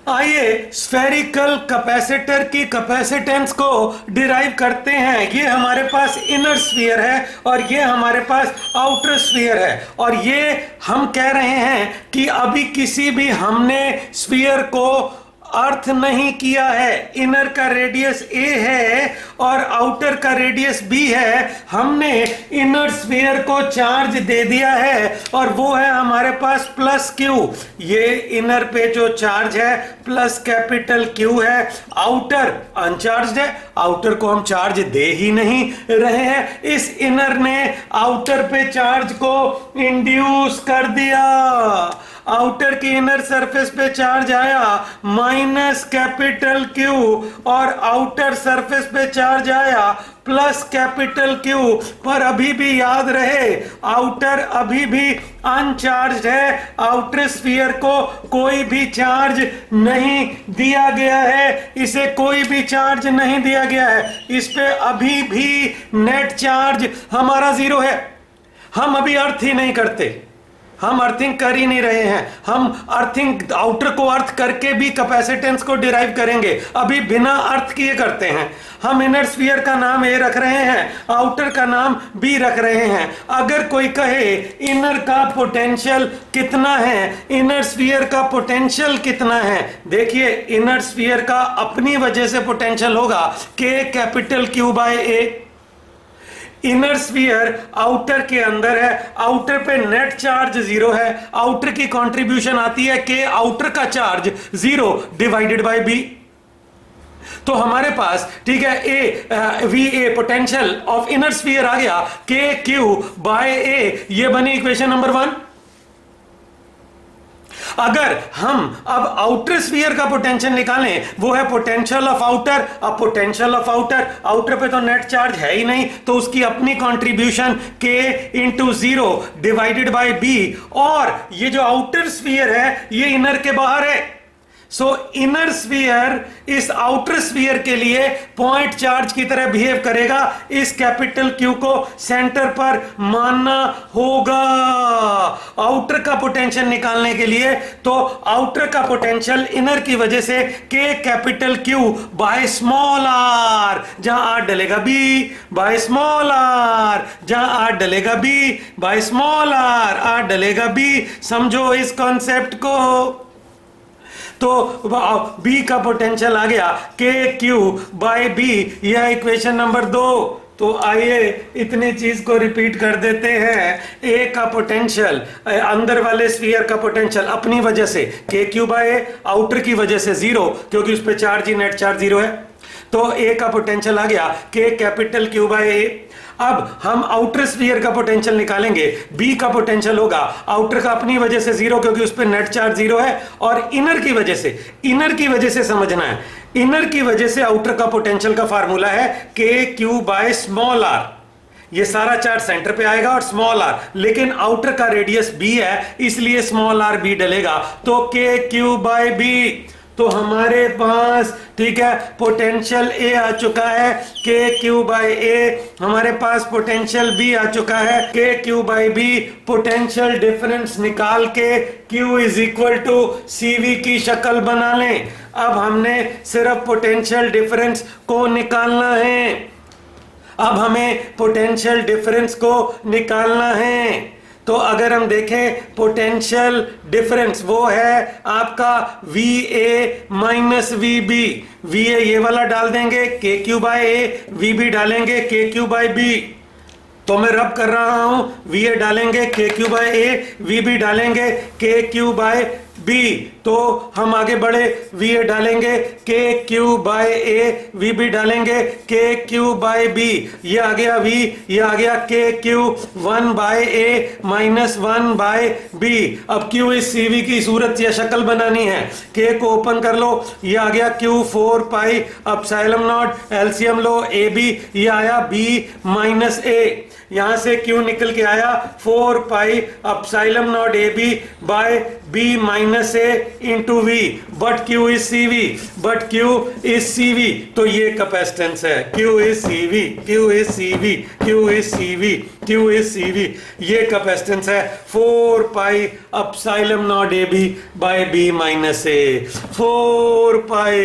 आइए spherical capacitor की capacitance को डिराइव करते हैं। ये हमारे पास इनर स्फीयर है और ये हमारे पास आउटर स्फीयर है, और ये हम कह रहे हैं कि अभी किसी भी हमने स्फीयर को अर्थ नहीं किया है। इनर का रेडियस ए है और आउटर का रेडियस बी है। हमने इनर स्फीयर को चार्ज दे दिया है और वो है हमारे पास प्लस क्यू। ये इनर पे जो चार्ज है प्लस कैपिटल क्यू है, आउटर अनचार्ज है, आउटर को हम चार्ज दे ही नहीं रहे हैं। इस इनर ने आउटर पे चार्ज को इंड्यूस कर दिया। आउटर की इनर सरफेस पे चार्ज आया माइनस कैपिटल क्यू और आउटर सरफेस पे चार्ज आया प्लस कैपिटल क्यू। पर अभी भी याद रहे आउटर अभी भी अनचार्ज है, आउटर स्फीयर को कोई भी चार्ज नहीं दिया गया है, इसे कोई भी चार्ज नहीं दिया गया है, इस पे अभी भी नेट चार्ज हमारा जीरो है। हम अभी अर्थ ही नहीं करते, हम अर्थिंग कर ही नहीं रहे हैं। हम अर्थिंग आउटर को अर्थ करके भी कैपेसिटेंस को डिराइव करेंगे, अभी बिना अर्थ किए करते हैं। हम इनर स्फीयर का नाम ए रख रहे हैं, आउटर का नाम बी रख रहे हैं। अगर कोई कहे इनर का पोटेंशियल कितना है, इनर स्फीयर का पोटेंशियल कितना है, देखिए इनर स्फीयर का अपनी वजह से पोटेंशियल होगा के capital Q by A. Inner sphere outer के अंदर है, आउटर पे नेट चार्ज जीरो है, आउटर की कंट्रीब्यूशन आती है के आउटर का charge zero divided by B. तो हमारे पास ठीक है A V A potential of inner sphere आ गया के क्यू बाय ए, ये बनी इक्वेशन नंबर 1। अगर हम अब आउटर स्फीयर का पोटेंशियल निकालें, वो है पोटेंशियल ऑफ आउटर। अब पोटेंशियल ऑफ आउटर, आउटर पे तो नेट चार्ज है ही नहीं, तो उसकी अपनी कंट्रीब्यूशन के into zero divided by B. और ये जो आउटर स्फीयर है ये इनर के बाहर है, सो इनर स्फीयर इस आउटर स्फीयर के लिए पॉइंट चार्ज की तरह बिहेव करेगा। इस कैपिटल क्यू को सेंटर पर मानना होगा आउटर का पोटेंशियल निकालने के लिए। तो आउटर का पोटेंशियल इनर की वजह से के capital Q by small R, जहां आर डलेगा बी, बाय स्मॉल आर, जहां आर डलेगा B, by small R, R डलेगा बी। समझो इस कॉन्सेप्ट को। तो बी का पोटेंशियल आ गया के क्यू बाय बी, यह इक्वेशन नंबर 2। तो आइए इतनी चीज को रिपीट कर देते हैं। ए का पोटेंशियल, अंदर वाले स्फीयर का पोटेंशियल अपनी वजह से के क्यू बाय ए, आउटर की वजह से जीरो क्योंकि उस पर चार्ज ही नेट चार्ज जीरो है। तो ए का पोटेंशियल आ गया के कैपिटल क्यू बाय ए। अब हम आउटर स्फीयर का पोटेंशियल निकालेंगे, बी का पोटेंशियल होगा आउटर का अपनी वजह से जीरो क्योंकि उस पर नेट चार्ज जीरो है, और इनर की वजह से, इनर की वजह से समझना है, इनर की वजह से आउटर का पोटेंशियल का फार्मूला है k q by small are. ये सारा चार्ज सेंटर पे आएगा और स्मॉल आर, लेकिन आउटर का रेडियस बी है इसलिए स्मॉल आर बी डलेगा, तो के क्यू बाय बी। तो हमारे पास ठीक है पोटेंशियल ए आ चुका है के क्यू बाय ए, हमारे पास पोटेंशियल बी आ चुका है k q by B. Potential difference निकाल k q is equal to C V की शक्ल बना लें। अब हमने सिर्फ पोटेंशियल डिफरेंस को निकालना है, अब हमें पोटेंशियल डिफरेंस को निकालना है। तो अगर हम देखें पोटेंशियल डिफरेंस वो है आपका V A minus V B. V A ये वाला डाल देंगे k q by A, V B डालेंगे के क्यू बाय बी। तो मैं रब कर रहा हूं, वी ए डालेंगे k q by A, V B डालेंगे के क्यू बाय बी। तो हम आगे बढ़े, वी ए डालेंगे k q by A, V B डालेंगे के क्यू बाय बी। ये आ गया वी, ये आ गया के Q 1 by A minus 1 by B. अब क्यू इस सी वी की सूरत या शक्ल बनानी है, के को ओपन कर लो, ये आ गया Q 4 pi epsilon naught, LCM लो ए बी, ये आया बी माइनस ए। यहां से क्यू निकल के आया 4 pi epsilon naught A B by B minus minus A into V, but Q is C V, but Q is C V. तो ये कैपेसिटेंस है, Q is C V, Q is C V, Q is C V, Q is C V. ये capacitance है 4 pi epsilon naught A B by B minus A, 4 pi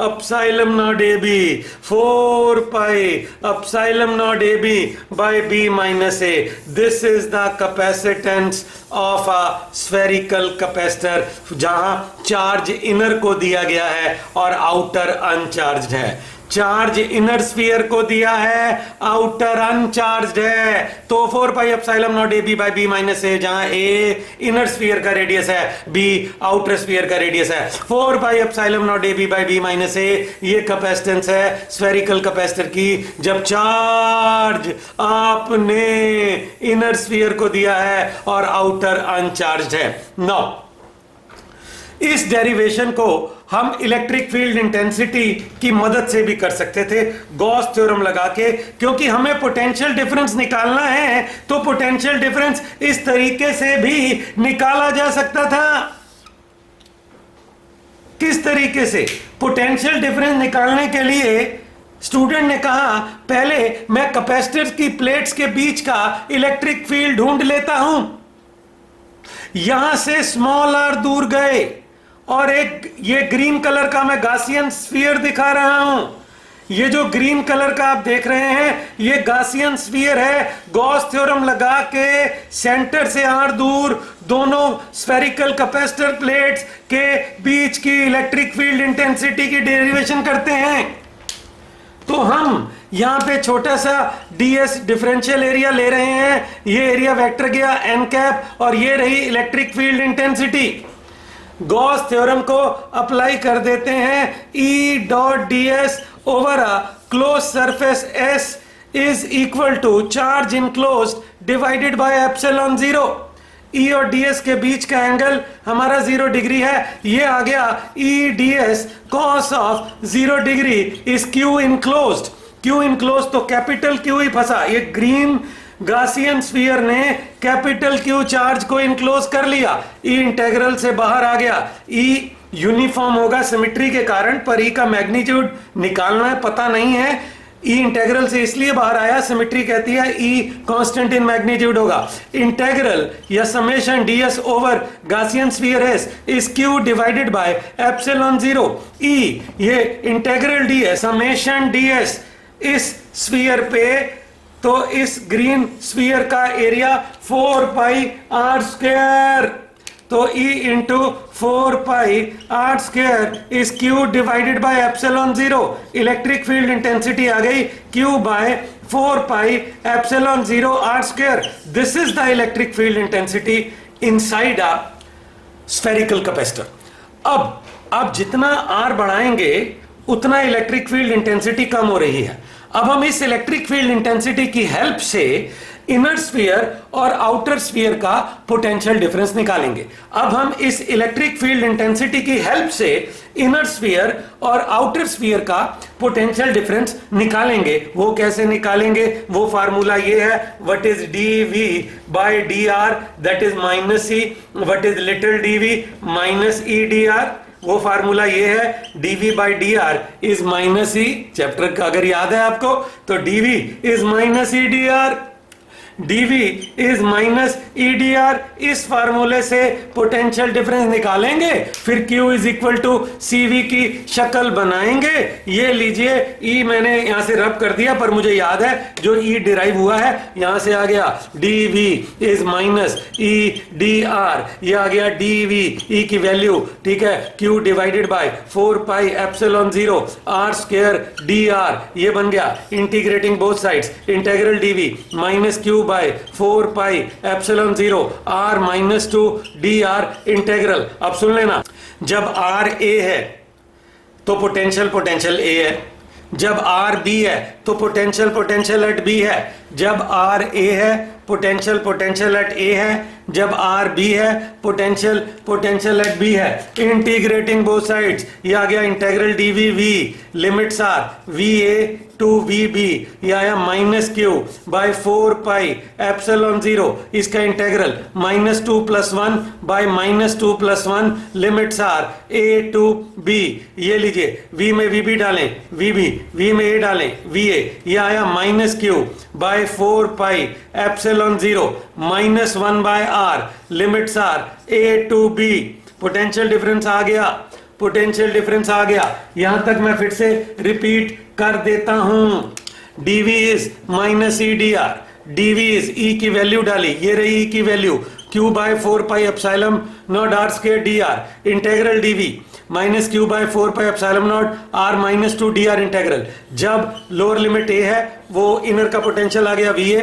epsilon naught A B, 4 pi epsilon naught A B by B minus A. This is the capacitance of a spherical capacitor, जहां charge inner को दिया गया है और outer uncharged है। Charge inner sphere को दिया है, आउटर अनचार्ज्ड है। तो 4 pi epsilon naught A B by B minus A, जहां ए इनर स्फीयर का रेडियस है, बी आउटर स्फीयर का रेडियस है। 4 pi epsilon naught A B by B minus A, ये कैपेसिटेंस है स्फेरिकल कैपेसिटर की, जब चार्ज आपने इनर स्फीयर को दिया है और आउटर अनचार्ज्ड है। नाउ इस डेरिवेशन को हम इलेक्ट्रिक फील्ड इंटेंसिटी की मदद से भी कर सकते थे, गॉस थ्योरम लगा के, क्योंकि हमें पोटेंशियल डिफरेंस निकालना है। तो पोटेंशियल डिफरेंस इस तरीके से भी निकाला जा सकता था। किस तरीके से? पोटेंशियल डिफरेंस निकालने के लिए स्टूडेंट ने कहा पहले मैं कैपेसिटर की प्लेट्स के बीच का इलेक्ट्रिक फील्ड ढूंढ लेता हूं। यहां से स्मॉल आर दूर गए और एक ये ग्रीन कलर का मैं गासियन स्फीयर दिखा रहा हूं। ये जो ग्रीन कलर का आप देख रहे हैं ये गासियन स्फीयर है। गॉस थ्योरम लगा के सेंटर से आर दूर दोनों स्फेरिकल कैपेसिटर प्लेट्स के बीच की इलेक्ट्रिक फील्ड इंटेंसिटी की डेरिवेशन करते हैं। तो हम यहां पे छोटा सा ds डिफरेंशियल एरिया ले रहे हैं। ये एरिया वेक्टर गया n कैप और ये रही electric field intensity. Gauss theorem को अप्लाई कर देते हैं। E dot ds over a closed surface S is equal to charge enclosed divided by epsilon 0। E और ds के बीच का एंगल हमारा 0 डिग्री है। ये आ गया E ds cos of 0 degree is Q enclosed. Q enclosed तो कैपिटल Q ही फंसा। ये ग्रीन गासियन स्फीयर ने कैपिटल Q चार्ज को इनक्लोज कर लिया। E इंटेग्रल से बाहर आ गया। E यूनिफॉर्म होगा सिमेट्री के कारण, पर E का मैग्नीट्यूड निकालना है, पता नहीं है। E इंटेग्रल से इसलिए बाहर आया, सिमेट्री कहती है E कांस्टेंट इन मैग्नीट्यूड होगा। इंटेग्रल या summation ds over Gaussian sphere S is Q divided by epsilon 0। E ये इंटेग्रल ds समेशन ds इस स्फीयर पे, तो इस ग्रीन स्फीयर का एरिया 4 पाई r स्क्वायर, तो E into 4 pi r square is Q divided by epsilon 0। Electric field intensity आ गई Q by 4 pi epsilon 0 r square. This is the electric field intensity inside a spherical capacitor. अब जितना r बढ़ाएंगे उतना electric field intensity कम हो रही है। अब हम इस इलेक्ट्रिक फील्ड इंटेंसिटी की हेल्प से इनर स्फीयर और आउटर स्फीयर का पोटेंशियल डिफरेंस निकालेंगे। अब हम इस इलेक्ट्रिक फील्ड इंटेंसिटी की हेल्प से इनर स्फीयर और आउटर स्फीयर का पोटेंशियल डिफरेंस निकालेंगे। वो कैसे निकालेंगे? वो फार्मूला ये है, what is dv by dr that is minus e, what is little dv minus e dr। वो फार्मूला ये है, dv by D R is minus E. Chapter का अगर याद है आपको तो dv is minus E D R, dv is minus E D R. इस फार्मूले से पोटेंशियल डिफरेंस निकालेंगे, फिर q is equal to cv की शक्ल बनाएंगे। ये लीजिए E मैंने यहां से रब कर दिया, पर मुझे याद है जो E डिराइव हुआ है यहां से आ गया dv is minus E D are. ये आ गया dv E की वैल्यू, ठीक है, q divided by 4 pi epsilon 0 r square dr। ये बन गया integrating both sides, integral dv minus q by 4 pi epsilon 0 r minus 2 dr integral. अब सुन लेना, जब r a है तो पोटेंशियल a है, जब r b है तो पोटेंशियल एट b है, जब r a है पोटेंशियल एट a है, जब आर बी है पोटेंशियल पोटेंशियल एट बी है। इंटीग्रेटिंग बोथ साइड्स, ये आ गया integral D V V, limits are V A to V B, ये आया minus Q by 4 pi epsilon 0, इसका integral -2 + 1 by -2 + 1 limits are A to B. ये लीजिए v में वी बी डालें वी बी, v में a डालें वी ए, ये आया -q by 4 pi epsilon 0 -1 by R limits are A to B. Potential difference आ गया, पोटेंशियल डिफरेंस आ गया। यहां तक मैं फिर से रिपीट कर देता हूं। dv is -e/dr, dv is e की वैल्यू डाली, ये रही e की value q by 4 pi epsilon naught r square dr, integral dv -q by 4 pi epsilon naught r -2 dr integral. जब लोअर लिमिट a है वो इनर का potential आ गया va,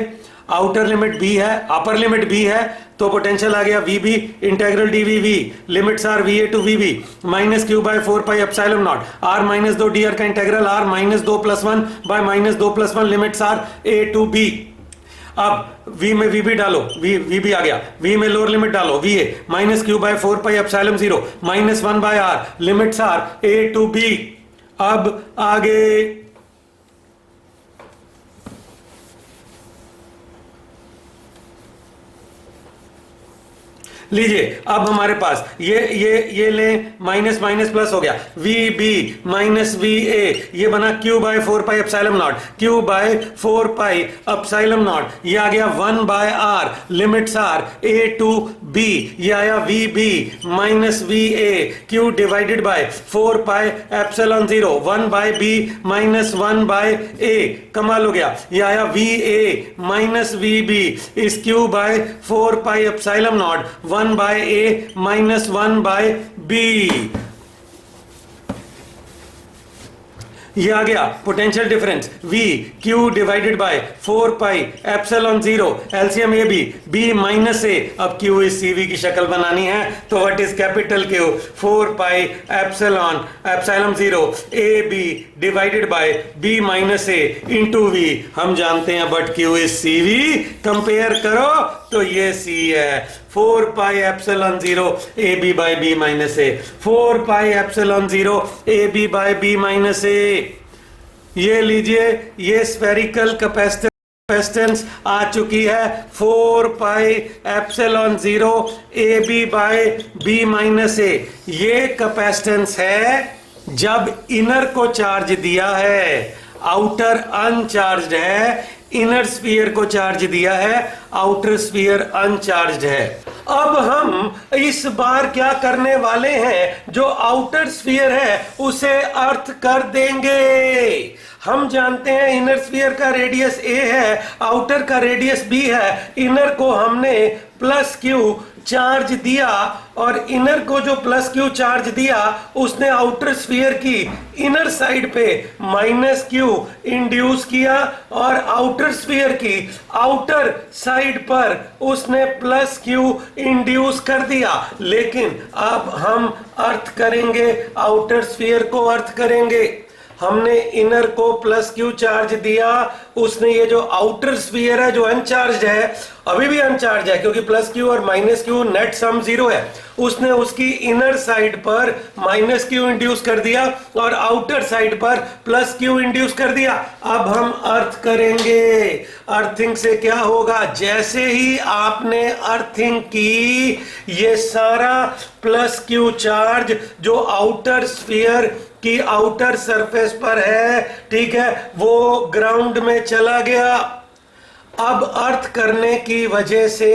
आउटर लिमिट b है, अपर लिमिट b है तो potential आ गया vb, integral dvv, limits are va to vb, -q by 4 pi epsilon naught r -2 dr का integral r -2 + 1 by -2 + 1 limits are a to b। अब v में vb डालो, vb आ गया, v में लोअर लिमिट डालो va, -q by 4 pi epsilon 0 -1 by r limits are a to b। अब आगे लीजिए, अब हमारे पास ये ले माइनस माइनस प्लस हो गया, V B minus V A, ये बना q by 4 pi epsilon naught, q by 4 pi epsilon naught, ये आ गया 1 by r limits are a to b, ये आया V B minus V A, q divided by 4 pi epsilon 0 1 by b minus 1 by a, कमाल हो गया, ये आया V A minus V B is q by 4 pi epsilon naught 1 by a minus 1 by b। ये आ गया potential difference v q divided by 4 pi epsilon 0 LCM A B b minus a। अब q इस cv की शक्ल बनानी है तो what is capital q 4 pi epsilon 0 a b divided by b minus a into v। हम जानते हैं but q is cv, compare करो तो ये c है 4 pi epsilon 0 A B by B minus A, 4 pi epsilon 0 A B by B minus A. ये लीजिए, ये स्फेरिकल कैपेसिटेंस आ चुकी है 4 pi epsilon 0 A B by B minus A. ये कैपेसिटेंस है जब इनर को चार्ज दिया है, आउटर अनचार्ज्ड है, इनर स्फीयर को चार्ज दिया है, आउटर स्फीयर अनचार्ज्ड है। अब हम इस बार क्या करने वाले हैं, जो आउटर स्फीयर है उसे अर्थ कर देंगे। हम जानते हैं इनर स्फीयर का रेडियस a है, आउटर का रेडियस b है, इनर को हमने प्लस q चार्ज दिया और इनर को जो प्लस q चार्ज दिया उसने आउटर स्फीयर की इनर साइड पे माइनस q इंड्यूस किया और आउटर स्फीयर की आउटर साइड पर उसने प्लस q इंड्यूस कर दिया। लेकिन अब हम अर्थ करेंगे, आउटर स्फीयर को अर्थ करेंगे। हमने इनर को प्लस क्यू चार्ज दिया, उसने ये जो आउटर स्फीयर है जो अनचार्ज है, अभी भी अनचार्ज है क्योंकि प्लस क्यू और माइनस क्यू नेट सम 0 है, उसने उसकी इनर साइड पर माइनस क्यू इंड्यूस कर दिया और आउटर साइड पर प्लस क्यू इंड्यूस कर दिया। अब हम अर्थ करेंगे। अर्थिंग से क्या होगा, जैसे ही आपने अर्थिंग की, ये सारा प्लस क्यू चार्ज जो आउटर स्फीयर की आउटर सरफेस पर है, ठीक है, वो ग्राउंड में चला गया। अब अर्थ करने की वजह से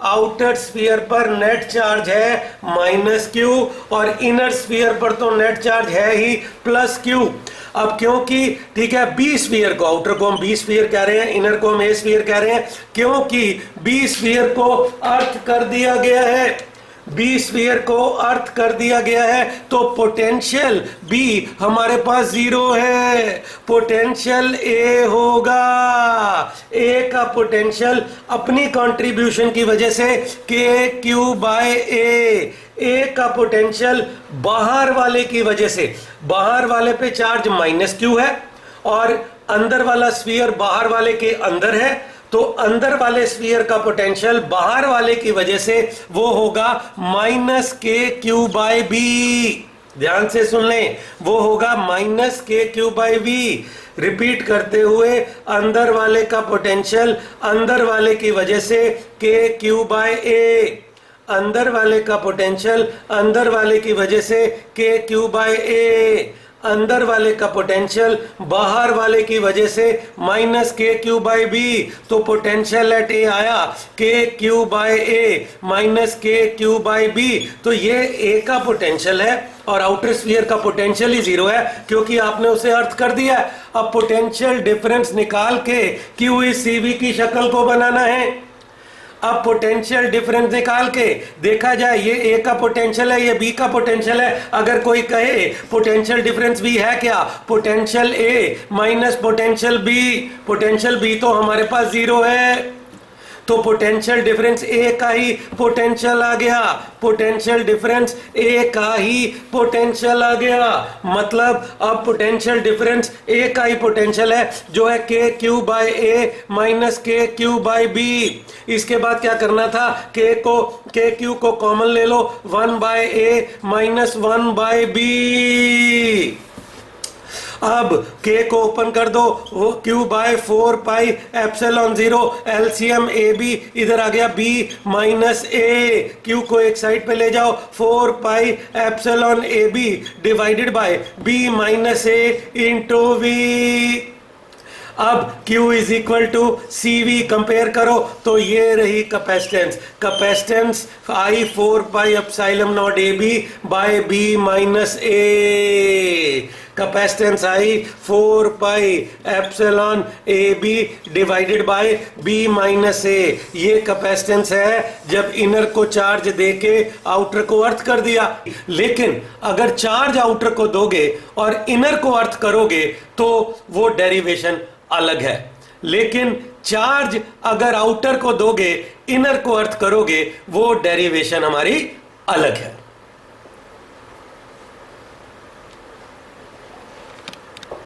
आउटर स्फीयर पर नेट चार्ज है माइनस क्यू और इनर स्फीयर पर तो नेट चार्ज है ही प्लस क्यू। अब क्योंकि ठीक है बी स्फीयर को, आउटर को हम बी स्फीयर कह रहे हैं, इनर को हम ए स्फीयर कह रहे हैं, क्योंकि बी स्फीयर को अर्थ कर दिया गया है, बी स्फीयर को अर्थ कर दिया गया है, तो पोटेंशियल बी हमारे पास 0 है, पोटेंशियल ए होगा। ए का पोटेंशियल अपनी कंट्रीब्यूशन की वजह से के क्यू बाय ए का पोटेंशियल बाहर वाले की वजह से, बाहर वाले पे चार्ज माइनस क्यू है और अंदर वाला स्फीयर बाहर वाले के अंदर है, तो अंदर वाले स्फीयर का पोटेंशियल बाहर वाले की वजह से वो होगा माइनस के क्यू बाई बी। ध्यान से सुन लें, वो होगा माइनस के क्यू बाई बी। रिपीट करते हुए, अंदर वाले का पोटेंशियल अंदर वाले की वजह से के क्यू बाई ए, अंदर वाले का पोटेंशियल अंदर वाले की वजह से के क्यू बाई ए, अंदर वाले का पोटेंशियल बाहर वाले की वजह से माइनस के क्यू बाई बी। तो पोटेंशियल एट ए आया के क्यू बाई ए माइनस के क्यू बाई बी। तो ये ए का पोटेंशियल है और आउटर स्फीयर का पोटेंशियल ही जीरो है क्योंकि आपने उसे अर्थ कर दिया है। अब पोटेंशियल डिफरेंस निकाल k q is C we की शक्ल को बनाना है। अब पोटेंशियल डिफरेंस निकाल के देखा जाए, ये ए का पोटेंशियल है, ये बी का पोटेंशियल है। अगर कोई कहे पोटेंशियल डिफरेंस बी है क्या, पोटेंशियल ए माइनस पोटेंशियल बी तो हमारे पास जीरो है। तो पोटेंशियल डिफरेंस ए का ही पोटेंशियल आ गया, पोटेंशियल डिफरेंस ए का ही पोटेंशियल आ गया। मतलब अब पोटेंशियल डिफरेंस ए का ही पोटेंशियल है जो है k Q by A minus के क्यू बाई बी। इसके बाद क्या करना था, के क्यू को कॉमन ले लो, 1 by A minus 1 by B. अब के को ओपन कर दो, वो Q by 4 pi epsilon 0 LCM A B, इधर आ गया बी माइनस ए। क्यू को एक साइड पे ले जाओ, 4 pi epsilon A B divided by B minus A into V. अब Q is equal to C V compare करो तो ये रही कैपेसिटेंस आई 4 pi epsilon naught A B by B minus A. Capacitance आई 4 pi epsilon A B divided by B minus A. ये capacitance है जब इनर को चार्ज देके आउटर को अर्थ कर दिया। लेकिन अगर चार्ज आउटर को दोगे और इनर को अर्थ करोगे तो वो डेरिवेशन अलग है। लेकिन चार्ज अगर आउटर को दोगे इनर को अर्थ करोगे वो डेरिवेशन हमारी अलग है।